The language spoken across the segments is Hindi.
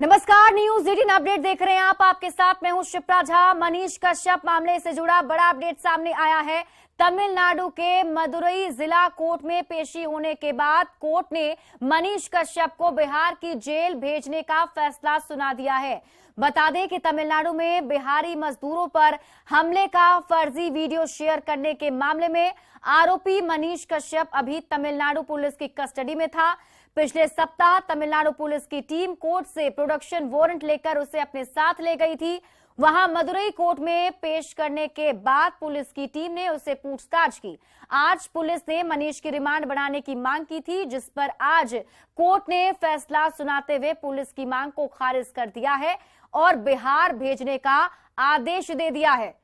नमस्कार, न्यूज 18 अपडेट देख रहे हैं आप। आपके साथ मैं हूं शिप्रा झा। मनीष कश्यप मामले से जुड़ा बड़ा अपडेट सामने आया है। तमिलनाडु के मदुरई जिला कोर्ट में पेशी होने के बाद कोर्ट ने मनीष कश्यप को बिहार की जेल भेजने का फैसला सुना दिया है। बता दें कि तमिलनाडु में बिहारी मजदूरों पर हमले का फर्जी वीडियो शेयर करने के मामले में आरोपी मनीष कश्यप अभी तमिलनाडु पुलिस की कस्टडी में था। पिछले सप्ताह तमिलनाडु पुलिस की टीम कोर्ट से प्रोडक्शन वारंट लेकर उसे अपने साथ ले गई थी। वहां मदुरई कोर्ट में पेश करने के बाद पुलिस की टीम ने उसे पूछताछ की। आज पुलिस ने मनीष की रिमांड बढ़ाने की मांग की थी, जिस पर आज कोर्ट ने फैसला सुनाते हुए पुलिस की मांग को खारिज कर दिया है और बिहार भेजने का आदेश दे दिया है।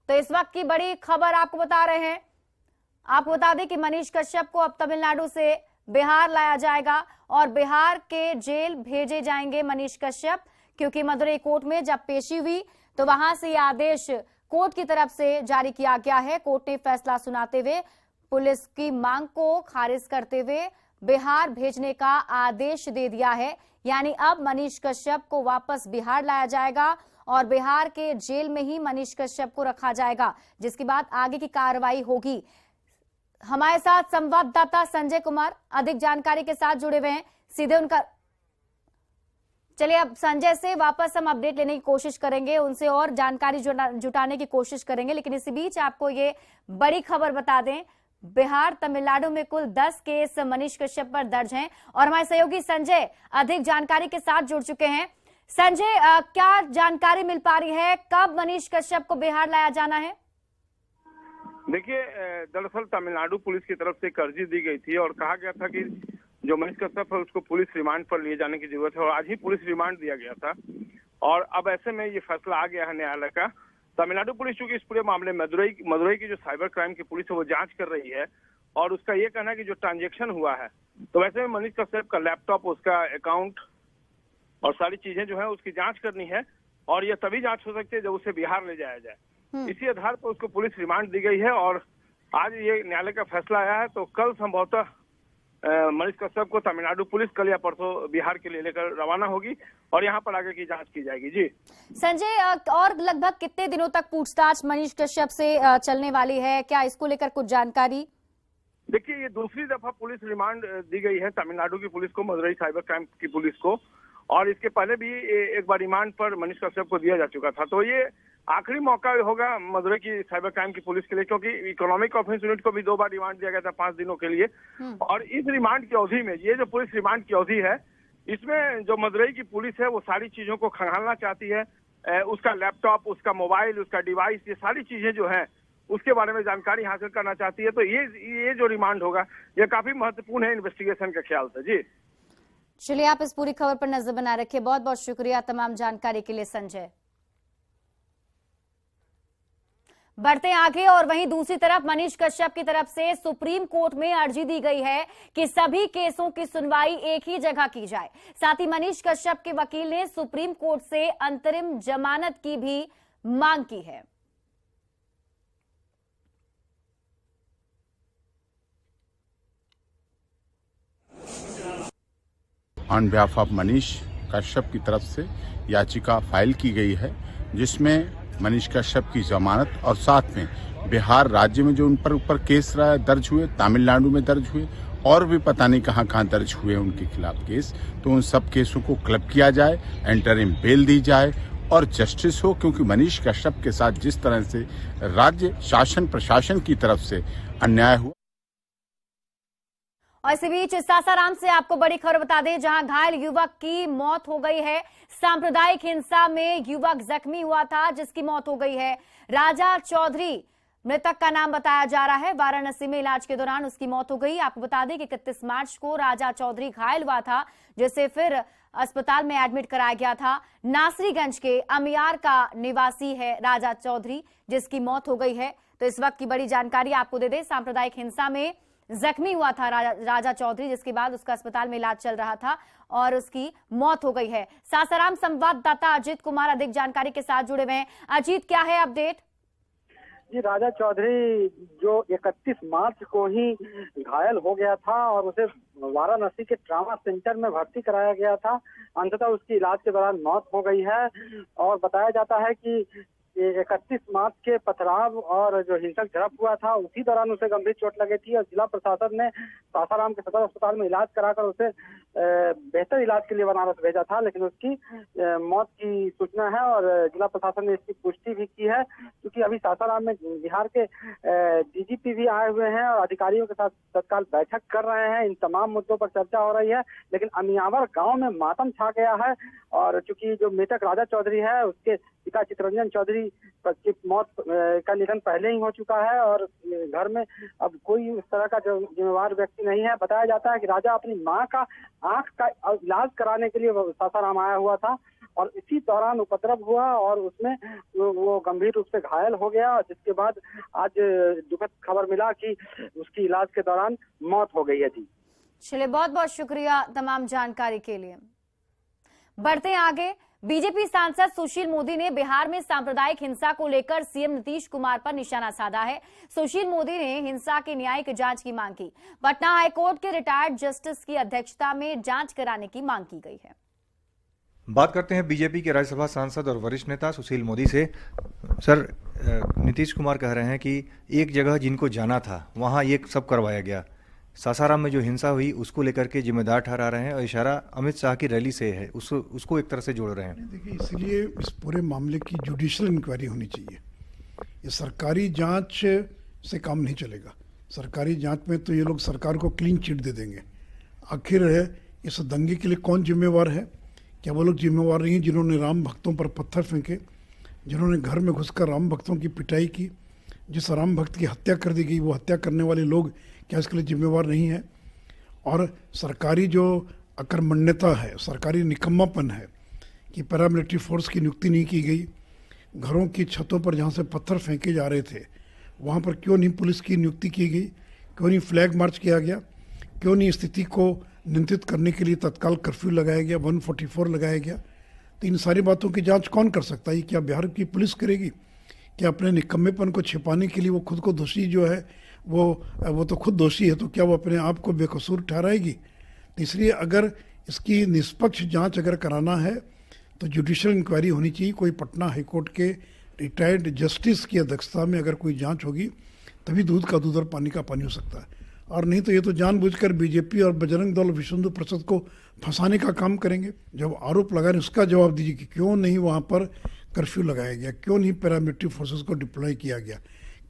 तो इस वक्त की बड़ी खबर आपको बता रहे हैं। आपको बता दें कि मनीष कश्यप को अब तमिलनाडु से बिहार लाया जाएगा और बिहार के जेल भेजे जाएंगे मनीष कश्यप, क्योंकि मदुरई कोर्ट में जब पेशी हुई तो वहां से यह आदेश कोर्ट की तरफ से जारी किया गया है। कोर्ट ने फैसला सुनाते हुए पुलिस की मांग को खारिज करते हुए बिहार भेजने का आदेश दे दिया है। यानी अब मनीष कश्यप को वापस बिहार लाया जाएगा और बिहार के जेल में ही मनीष कश्यप को रखा जाएगा, जिसके बाद आगे की कार्रवाई होगी। हमारे साथ संवाददाता संजय कुमार अधिक जानकारी के साथ जुड़े हुए हैं, सीधे उनका। चलिए अब संजय से वापस हम अपडेट लेने की कोशिश करेंगे, उनसे और जानकारी जुटाने की कोशिश करेंगे। लेकिन इसी बीच आपको ये बड़ी खबर बता दें, बिहार तमिलनाडु में कुल 10 केस मनीष कश्यप पर दर्ज हैं और हमारे सहयोगी संजय अधिक जानकारी के साथ जुड़ चुके हैं। संजय, क्या जानकारी मिल पा रही है, कब मनीष कश्यप को बिहार लाया जाना है? देखिए, दरअसल तमिलनाडु पुलिस की तरफ से एक अर्जी दी गई थी और कहा गया था कि जो मनीष कश्यप है उसको पुलिस रिमांड पर लिए जाने की जरूरत है और आज ही पुलिस रिमांड दिया गया था। और अब ऐसे में ये फैसला आ गया है न्यायालय का। तमिलनाडु पुलिस चूंकि इस पूरे मामले में मदुरई की जो साइबर क्राइम की पुलिस है वो जांच कर रही है और उसका ये कहना है कि जो ट्रांजेक्शन हुआ है, तो वैसे में मनीष कश्यप का लैपटॉप, उसका अकाउंट और सारी चीजें जो है उसकी जांच करनी है और ये तभी जांच हो सकती है जब उसे बिहार ले जाया जाए। इसी आधार पर उसको पुलिस रिमांड दी गई है और आज ये न्यायालय का फैसला आया है। तो कल संभवतः मनीष कश्यप को तमिलनाडु पुलिस कल या परसों बिहार के लिए लेकर रवाना होगी और यहाँ पर आगे की जांच की जाएगी। जी संजय, और लगभग कितने दिनों तक पूछताछ मनीष कश्यप से चलने वाली है, क्या इसको लेकर कुछ जानकारी? देखिए, ये दूसरी दफा पुलिस रिमांड दी गई है तमिलनाडु की पुलिस को, मदुरई साइबर क्राइम की पुलिस को, और इसके पहले भी एक बार रिमांड पर मनीष कश्यप को दिया जा चुका था। तो ये आखिरी मौका होगा मदुरई की साइबर क्राइम की पुलिस के लिए, क्योंकि इकोनॉमिक ऑफेंस यूनिट को भी 2 बार रिमांड दिया गया था 5 दिनों के लिए। और इस रिमांड की अवधि में, ये जो पुलिस रिमांड की अवधि है, इसमें जो मदुरई की पुलिस है वो सारी चीजों को खंगालना चाहती है। उसका लैपटॉप, उसका मोबाइल, उसका डिवाइस, ये सारी चीजें जो है उसके बारे में जानकारी हासिल करना चाहती है। तो ये जो रिमांड होगा ये काफी महत्वपूर्ण है इन्वेस्टिगेशन के ख्याल से। जी चलिए, आप इस पूरी खबर पर नजर बना रखिए। बहुत बहुत शुक्रिया तमाम जानकारी के लिए संजय। बढ़ते आगे, और वहीं दूसरी तरफ मनीष कश्यप की तरफ से सुप्रीम कोर्ट में अर्जी दी गई है कि सभी केसों की सुनवाई एक ही जगह की जाए। साथ ही मनीष कश्यप के वकील ने सुप्रीम कोर्ट से अंतरिम जमानत की भी मांग की है। On behalf of Manish Kashyap की तरफ से याचिका फाइल की गई है, जिसमें मनीष कश्यप की जमानत और साथ में बिहार राज्य में जो उन पर ऊपर केस दर्ज हुए, तमिलनाडु में दर्ज हुए और भी पता नहीं कहां कहां दर्ज हुए उनके खिलाफ केस, तो उन सब केसों को क्लब किया जाए, एंटरिम बेल दी जाए और जस्टिस हो। क्योंकि मनीष कश्यप के साथ जिस तरह से राज्य शासन प्रशासन की तरफ से अन्याय हुआ। और इसी बीच सासाराम से आपको बड़ी खबर बता दें, जहां घायल युवक की मौत हो गई है। सांप्रदायिक हिंसा में युवक जख्मी हुआ था, जिसकी मौत हो गई है। राजा चौधरी मृतक का नाम बताया जा रहा है। वाराणसी में इलाज के दौरान उसकी मौत हो गई। आपको बता दें कि 31 मार्च को राजा चौधरी घायल हुआ था, जिसे फिर अस्पताल में एडमिट कराया गया था। नासरीगंज के अमियार का निवासी है राजा चौधरी, जिसकी मौत हो गई है। तो इस वक्त की बड़ी जानकारी आपको दे दें, सांप्रदायिक हिंसा में जख्मी हुआ था राजा चौधरी, जिसके बाद उसका अस्पताल में इलाज चल रहा था और उसकी मौत हो गई है। सासाराम संवाददाता अजीत कुमार अधिक जानकारी के साथ जुड़े हुए हैं। अजीत, क्या है अपडेट? जी, राजा चौधरी जो 31 मार्च को ही घायल हो गया था और उसे वाराणसी के ट्रामा सेंटर में भर्ती कराया गया था। अंततः उसकी इलाज के दौरान मौत हो गई है और बताया जाता है कि 31 मार्च के पथराव और जो हिंसक झड़प हुआ था उसी दौरान उसे गंभीर चोट लगी थी और जिला प्रशासन ने सासाराम के सदर अस्पताल में इलाज कराकर उसे बेहतर इलाज के लिए बनारस भेजा था, लेकिन उसकी मौत की सूचना है और जिला प्रशासन ने इसकी पुष्टि भी की है, क्योंकि अभी सासाराम में बिहार के डीजीपी भी आए हुए हैं और अधिकारियों के साथ तत्काल बैठक कर रहे हैं। इन तमाम मुद्दों पर चर्चा हो रही है, लेकिन अमियावर गांव में मातम छा गया है और चूंकि जो मृतक राजा चौधरी है उसके पिता चितरंजन चौधरी की मौत का निधन पहले ही हो चुका है और घर में अब कोई उस तरह का जो जिम्मेवार व्यक्ति नहीं है। बताया जाता है कि राजा अपनी मां का आंख का इलाज कराने के लिए सासाराम आया हुआ था और इसी दौरान उपद्रव हुआ और उसमें वो गंभीर रूप से घायल हो गया, जिसके बाद आज दुखद खबर मिला कि उसकी इलाज के दौरान मौत हो गई है। जी चलिए, बहुत बहुत शुक्रिया तमाम जानकारी के लिए। बढ़ते हैं आगे। बीजेपी सांसद सुशील मोदी ने बिहार में सांप्रदायिक हिंसा को लेकर सीएम नीतीश कुमार पर निशाना साधा है। सुशील मोदी ने हिंसा की न्यायिक जांच की मांग की। पटना हाईकोर्ट के रिटायर्ड जस्टिस की अध्यक्षता में जांच कराने की मांग की गई है। बात करते हैं बीजेपी के राज्यसभा सांसद और वरिष्ठ नेता सुशील मोदी से। सर, नीतीश कुमार कह रहे हैं कि एक जगह जिनको जाना था वहां ये सब करवाया गया। सासाराम में जो हिंसा हुई उसको लेकर के जिम्मेदार ठहरा रहे हैं और इशारा अमित शाह की रैली से है, उसको एक तरह से जोड़ रहे हैं। देखिए, इसलिए इस पूरे मामले की जुडिशियल इंक्वायरी होनी चाहिए। ये सरकारी जांच से काम नहीं चलेगा। सरकारी जांच में तो ये लोग सरकार को क्लीन चिट दे देंगे। आखिर इस दंगे के लिए कौन जिम्मेवार है? क्या वो लोग जिम्मेवार नहीं हैं जिन्होंने राम भक्तों पर पत्थर फेंके, जिन्होंने घर में घुसकर राम भक्तों की पिटाई की, जिस राम भक्त की हत्या कर दी गई वो हत्या करने वाले लोग क्या इसके लिए जिम्मेवार नहीं है? और सरकारी जो अकर्मण्यता है, सरकारी निकम्मापन है कि पैरामिलिट्री फोर्स की नियुक्ति नहीं की गई, घरों की छतों पर जहाँ से पत्थर फेंके जा रहे थे वहाँ पर क्यों नहीं पुलिस की नियुक्ति की गई, क्यों नहीं फ्लैग मार्च किया गया, क्यों नहीं स्थिति को नियंत्रित करने के लिए तत्काल कर्फ्यू लगाया गया, 144 लगाया गया। तो इन सारी बातों की जांच कौन कर सकता है? क्या बिहार की पुलिस करेगी? क्या अपने निकम्मेपन को छिपाने के लिए वो खुद को दोषी जो है वो तो खुद दोषी है, तो क्या वो अपने आप को बेकसूर ठहराएगी? तो इसलिए अगर इसकी निष्पक्ष जांच अगर कराना है तो जुडिशियल इंक्वायरी होनी चाहिए। कोई पटना हाईकोर्ट के रिटायर्ड जस्टिस की अध्यक्षता में अगर कोई जांच होगी तभी दूध का दूध और पानी का पानी हो सकता है, और नहीं तो ये तो जानबूझकर बीजेपी और बजरंग दल विश्व हिंदू परिषद को फंसाने का काम करेंगे। जब आरोप लगा रहे उसका जवाब दीजिए कि क्यों नहीं वहाँ पर कर्फ्यू लगाया गया, क्यों नहीं पैरामिलिट्री फोर्सेस को डिप्लॉय किया गया?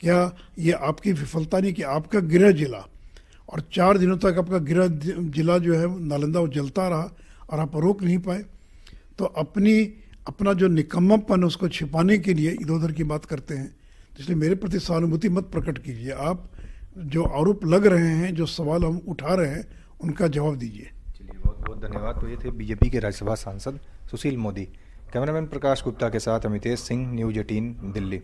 क्या ये आपकी विफलता नहीं कि आपका गृह जिला और 4 दिनों तक आपका गृह जिला जो है नालंदा वो जलता रहा और आप रोक नहीं पाए? तो अपना जो निकम्मापन उसको छिपाने के लिए इधर उधर की बात करते हैं। इसलिए मेरे प्रति सहानुभूति मत प्रकट कीजिए। आप जो आरोप लग रहे हैं, जो सवाल हम उठा रहे हैं, उनका जवाब दीजिए। चलिए, बहुत बहुत धन्यवाद। तो ये थे बीजेपी के राज्यसभा सांसद सुशील मोदी। कैमरामैन प्रकाश गुप्ता के साथ अमितेश सिंह, न्यूज 18 दिल्ली।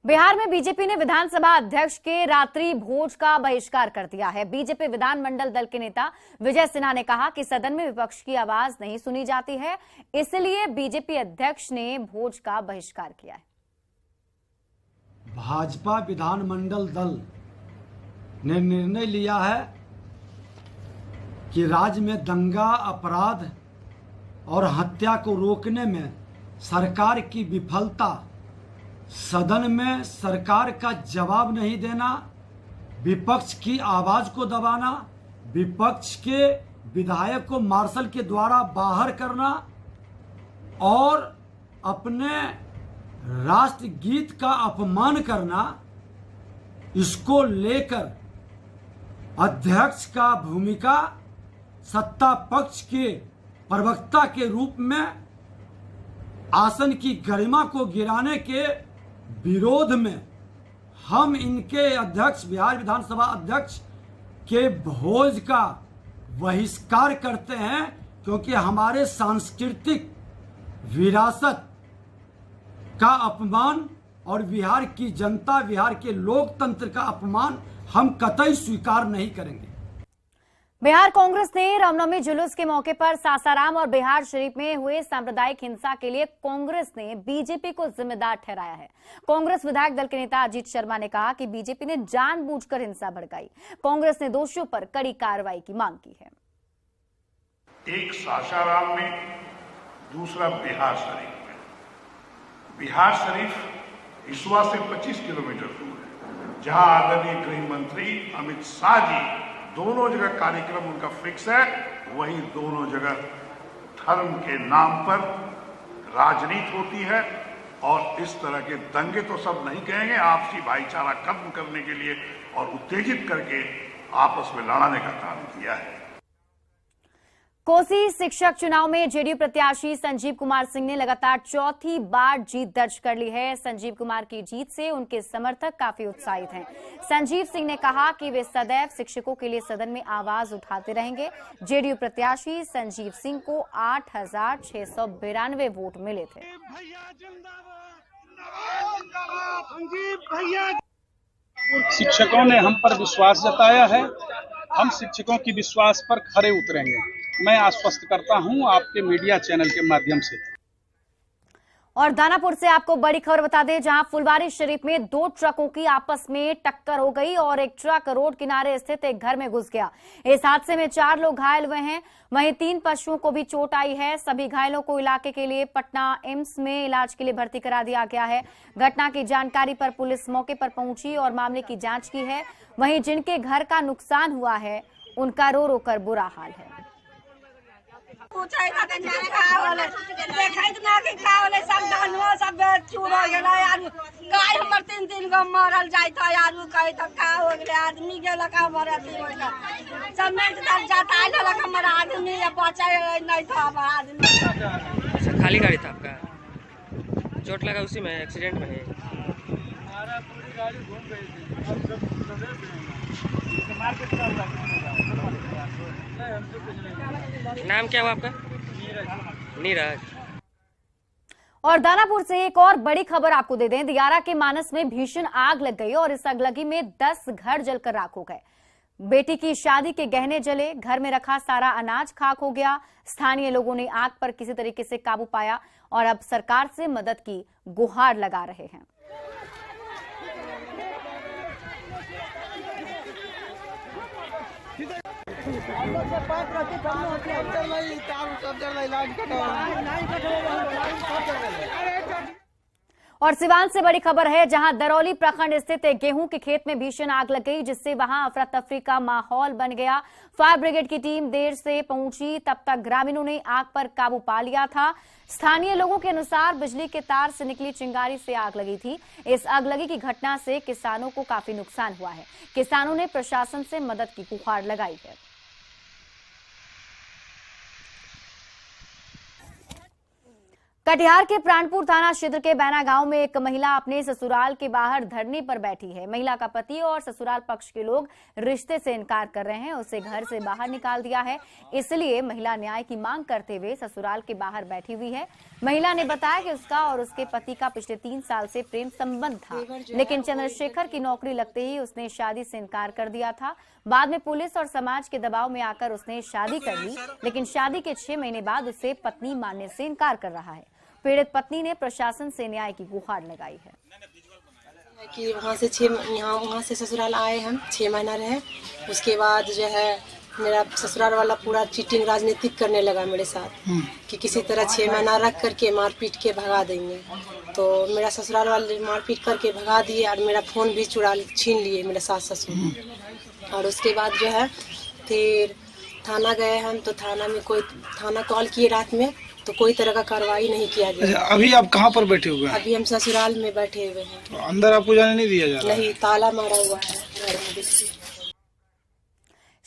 बिहार में बीजेपी ने विधानसभा अध्यक्ष के रात्रि भोज का बहिष्कार कर दिया है। बीजेपी विधानमंडल दल के नेता विजय सिन्हा ने कहा कि सदन में विपक्ष की आवाज नहीं सुनी जाती है, इसलिए बीजेपी अध्यक्ष ने भोज का बहिष्कार किया है। भाजपा विधानमंडल दल ने निर्णय लिया है कि राज्य में दंगा, अपराध और हत्या को रोकने में सरकार की विफलता, सदन में सरकार का जवाब नहीं देना, विपक्ष की आवाज को दबाना, विपक्ष के विधायक को मार्शल के द्वारा बाहर करना और अपने राष्ट्रगीत का अपमान करना, इसको लेकर अध्यक्ष का भूमिका सत्ता पक्ष के प्रवक्ता के रूप में आसन की गरिमा को गिराने के विरोध में हम इनके अध्यक्ष, बिहार विधानसभा अध्यक्ष के भोज का बहिष्कार करते हैं, क्योंकि हमारे सांस्कृतिक विरासत का अपमान और बिहार की जनता, बिहार के लोकतंत्र का अपमान हम कतई स्वीकार नहीं करेंगे। बिहार कांग्रेस ने रामनवमी जुलूस के मौके पर सासाराम और बिहार शरीफ में हुए सांप्रदायिक हिंसा के लिए कांग्रेस ने बीजेपी को जिम्मेदार ठहराया है। कांग्रेस विधायक दल के नेता अजीत शर्मा ने कहा कि बीजेपी ने जानबूझकर हिंसा भड़काई। कांग्रेस ने दोषियों पर कड़ी कार्रवाई की मांग की है। एक सासाराम में, दूसरा बिहार शरीफ में। बिहार शरीफ हिसुआ से 25 किलोमीटर दूर है, जहां आदरणीय गृह मंत्री अमित शाह जी दोनों जगह कार्यक्रम उनका फिक्स है। वहीं दोनों जगह धर्म के नाम पर राजनीति होती है और इस तरह के दंगे तो सब नहीं कहेंगे, आपसी भाईचारा खत्म करने के लिए और उत्तेजित करके आपस में लड़ाने का काम किया है। कोसी शिक्षक चुनाव में जेडीयू प्रत्याशी संजीव कुमार सिंह ने लगातार चौथी बार जीत दर्ज कर ली है। संजीव कुमार की जीत से उनके समर्थक काफी उत्साहित हैं। संजीव सिंह ने कहा कि वे सदैव शिक्षकों के लिए सदन में आवाज उठाते रहेंगे। जेडीयू प्रत्याशी संजीव सिंह को 8,692 वोट मिले थे। शिक्षकों ने हम पर विश्वास जताया है, हम शिक्षकों की विश्वास पर खरे उतरेंगे। मैं आश्वस्त करता हूं आपके मीडिया चैनल के माध्यम से। और दानापुर से आपको बड़ी खबर बता दें, जहां फुलवारी शरीफ में 2 ट्रकों की आपस में टक्कर हो गई और एक ट्रक रोड किनारे स्थित एक घर में घुस गया। इस हादसे में 4 लोग घायल हुए हैं, वहीं 3 पशुओं को भी चोट आई है। सभी घायलों को इलाके के लिए पटना एम्स में इलाज के लिए भर्ती करा दिया गया है। घटना की जानकारी पर पुलिस मौके पर पहुंची और मामले की जांच की है। वहीं जिनके घर का नुकसान हुआ है उनका रो रो कर बुरा हाल है। गाय हमर 3 गो मरल जाय था यार, कहे त का हो गेले आदमी गेल का मरत सब में जाता लगा हमर आदमी बचाए नहीं था आदमी। अच्छा, खाली गाड़ी था आपका? चोट लगा उसी में, एक्सीडेंट में है? पूरी गाड़ी घूम गई थी। नाम क्या हुआ आपका? नीरज। और दानापुर से एक और बड़ी खबर आपको दे दें, दियारा के मानस में भीषण आग लग गई और इस अगलगी में 10 घर जलकर राख हो गए। बेटी की शादी के गहने जले, घर में रखा सारा अनाज खाक हो गया। स्थानीय लोगों ने आग पर किसी तरीके से काबू पाया और अब सरकार से मदद की गुहार लगा रहे हैं। और सिवान से बड़ी खबर है, जहां दरौली प्रखंड स्थित एक गेहूं के खेत में भीषण आग लग गई, जिससे वहां अफरा तफरी का माहौल बन गया। फायर ब्रिगेड की टीम देर से पहुंची, तब तक ग्रामीणों ने आग पर काबू पा लिया था। स्थानीय लोगों के अनुसार बिजली के तार से निकली चिंगारी से आग लगी थी। इस आगलगी की घटना से किसानों को काफी नुकसान हुआ है। किसानों ने प्रशासन से मदद की गुहार लगाई है। कटिहार के प्राणपुर थाना क्षेत्र के बैना गांव में एक महिला अपने ससुराल के बाहर धरने पर बैठी है। महिला का पति और ससुराल पक्ष के लोग रिश्ते से इनकार कर रहे हैं, उसे घर से बाहर निकाल दिया है। इसलिए महिला न्याय की मांग करते हुए ससुराल के बाहर बैठी हुई है। महिला ने बताया कि उसका और उसके पति का पिछले 3 साल से प्रेम संबंध था, लेकिन चंद्रशेखर की नौकरी लगते ही उसने शादी से इनकार कर दिया था। बाद में पुलिस और समाज के दबाव में आकर उसने शादी कर ली, लेकिन शादी के 6 महीने बाद उसे पत्नी मानने से इनकार कर रहा है। पीड़ित पत्नी ने प्रशासन से न्याय की गुहार लगाई है कि वहाँ से ससुराल आए हम 6 महीना रहे। उसके बाद जो है मेरा ससुराल वाला पूरा चीटिंग राजनीतिक करने लगा मेरे साथ कि किसी तरह 6 महीना रख करके मारपीट के भगा देंगे। तो मेरा ससुराल वाले मारपीट करके भगा दिए और मेरा फोन भी छीन लिए मेरे सास ससुर। और उसके बाद जो है फिर थाना गए हम, तो थाना कॉल किए रात में, तो कोई तरह का कार्रवाई नहीं किया गया। अभी आप कहाँ पर बैठे हुए हैं? अभी हम ससुराल में बैठे हुए हैं। तो अंदर आपको जाने नहीं दिया जा रहा? नहीं, ताला मारा हुआ है घर में। देखिए,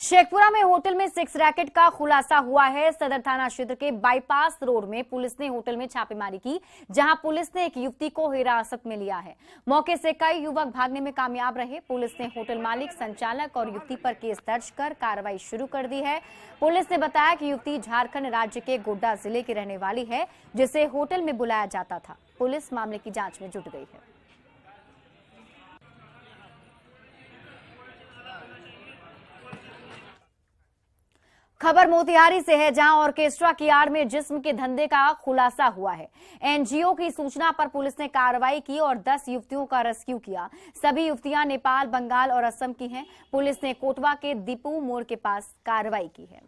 शेखपुरा में होटल में सेक्स रैकेट का खुलासा हुआ है। सदर थाना क्षेत्र के बाईपास रोड में पुलिस ने होटल में छापेमारी की, जहां पुलिस ने एक युवती को हिरासत में लिया है। मौके से कई युवक भागने में कामयाब रहे। पुलिस ने होटल मालिक, संचालक और युवती पर केस दर्ज कर कार्रवाई शुरू कर दी है। पुलिस ने बताया कि युवती झारखंड राज्य के गोड्डा जिले की रहने वाली है, जिसे होटल में बुलाया जाता था। पुलिस मामले की जांच में जुट गई है। खबर मोतिहारी से है, जहां ऑर्केस्ट्रा की आड़ में जिस्म के धंधे का खुलासा हुआ है। एनजीओ की सूचना पर पुलिस ने कार्रवाई की और 10 युवतियों का रेस्क्यू किया। सभी युवतियां नेपाल, बंगाल और असम की हैं। पुलिस ने कोटवा के दीपू मोड़ के पास कार्रवाई की है।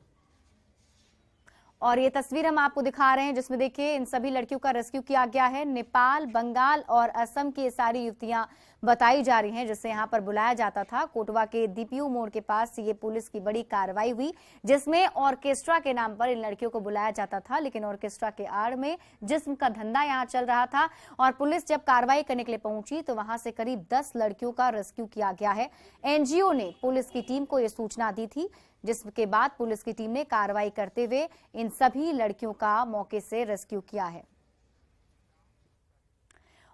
और ये तस्वीर हम आपको दिखा रहे हैं, जिसमें देखिए इन सभी लड़कियों का रेस्क्यू किया गया है। नेपाल, बंगाल और असम की ये सारी युवतियां बताई जा रही हैं, जिसे यहां पर बुलाया जाता था। कोटवा के दीपू मोड़ के पास ये पुलिस की बड़ी कार्रवाई हुई, जिसमें ऑर्केस्ट्रा के नाम पर इन लड़कियों को बुलाया जाता था, लेकिन ऑर्केस्ट्रा के आड़ में जिस्म का धंधा यहां चल रहा था। और पुलिस जब कार्रवाई करने के लिए पहुंची तो वहां से करीब 10 लड़कियों का रेस्क्यू किया गया है। एनजीओ ने पुलिस की टीम को यह सूचना दी थी, जिसके बाद पुलिस की टीम ने कार्रवाई करते हुए इन सभी लड़कियों का मौके से रेस्क्यू किया है।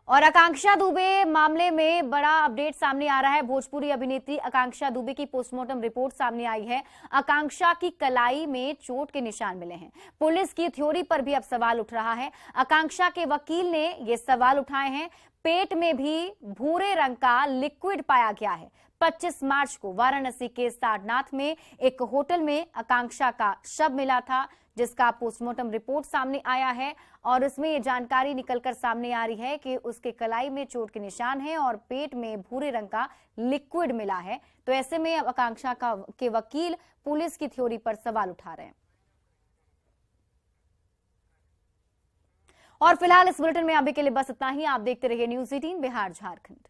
और आकांक्षा दुबे मामले में बड़ा अपडेट सामने आ रहा है। भोजपुरी अभिनेत्री आकांक्षा दुबे की पोस्टमार्टम रिपोर्ट सामने आई है। आकांक्षा की कलाई में चोट के निशान मिले हैं। पुलिस की थ्योरी पर भी अब सवाल उठ रहा है। आकांक्षा के वकील ने ये सवाल उठाए हैं। पेट में भी भूरे रंग का लिक्विड पाया गया है। 25 मार्च को वाराणसी के सारनाथ में एक होटल में आकांक्षा का शव मिला था, जिसका पोस्टमार्टम रिपोर्ट सामने आया है। और इसमें ये जानकारी निकलकर सामने आ रही है कि उसके कलाई में चोट के निशान हैं और पेट में भूरे रंग का लिक्विड मिला है। तो ऐसे में अब आकांक्षा के वकील पुलिस की थ्योरी पर सवाल उठा रहे हैं। और फिलहाल इस बुलेटिन में अभी के लिए बस इतना ही। आप देखते रहिए न्यूज़ 18 बिहार झारखंड।